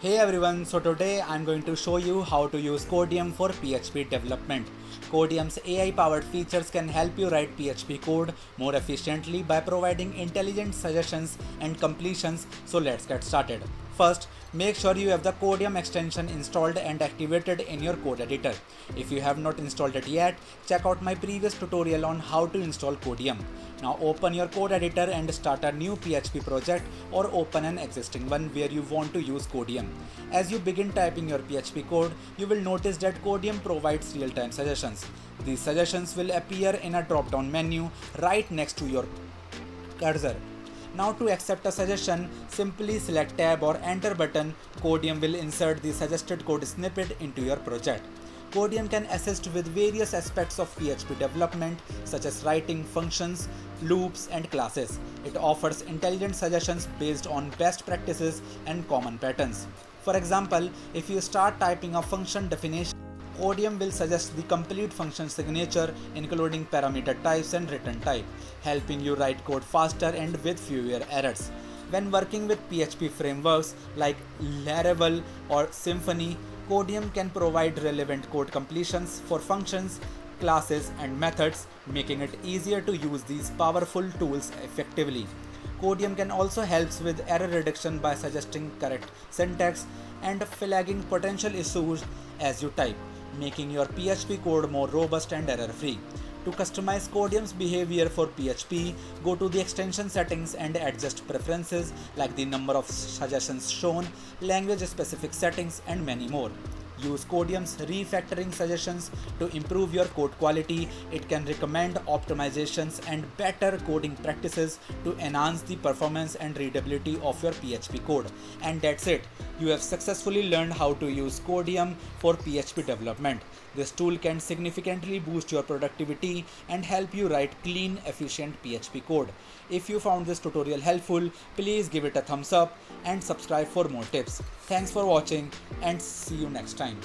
Hey everyone, so today I'm going to show you how to use Codeium for PHP development. Codeium's AI powered features can help you write PHP code more efficiently by providing intelligent suggestions and completions, so let's get started. First, make sure you have the Codeium extension installed and activated in your code editor. If you have not installed it yet, check out my previous tutorial on how to install Codeium. Now open your code editor and start a new PHP project or open an existing one where you want to use Codeium. As you begin typing your PHP code, you will notice that Codeium provides real-time suggestions. These suggestions will appear in a drop-down menu right next to your cursor. Now to accept a suggestion, simply select Tab or Enter button. Codeium will insert the suggested code snippet into your project. Codeium can assist with various aspects of PHP development such as writing functions, loops, and classes. It offers intelligent suggestions based on best practices and common patterns. For example, if you start typing a function definition, Codeium will suggest the complete function signature including parameter types and return type, helping you write code faster and with fewer errors. When working with PHP frameworks like Laravel or Symfony, Codeium can provide relevant code completions for functions, classes, and methods, making it easier to use these powerful tools effectively. Codeium can also help with error reduction by suggesting correct syntax and flagging potential issues as you type, making your PHP code more robust and error-free. To customize Codeium's behavior for PHP, go to the extension settings and adjust preferences like the number of suggestions shown, language-specific settings, and many more. Use Codeium's refactoring suggestions to improve your code quality. It can recommend optimizations and better coding practices to enhance the performance and readability of your PHP code. And that's it. You have successfully learned how to use Codeium for PHP development. This tool can significantly boost your productivity and help you write clean, efficient PHP code. If you found this tutorial helpful, please give it a thumbs up and subscribe for more tips. Thanks for watching and see you next time.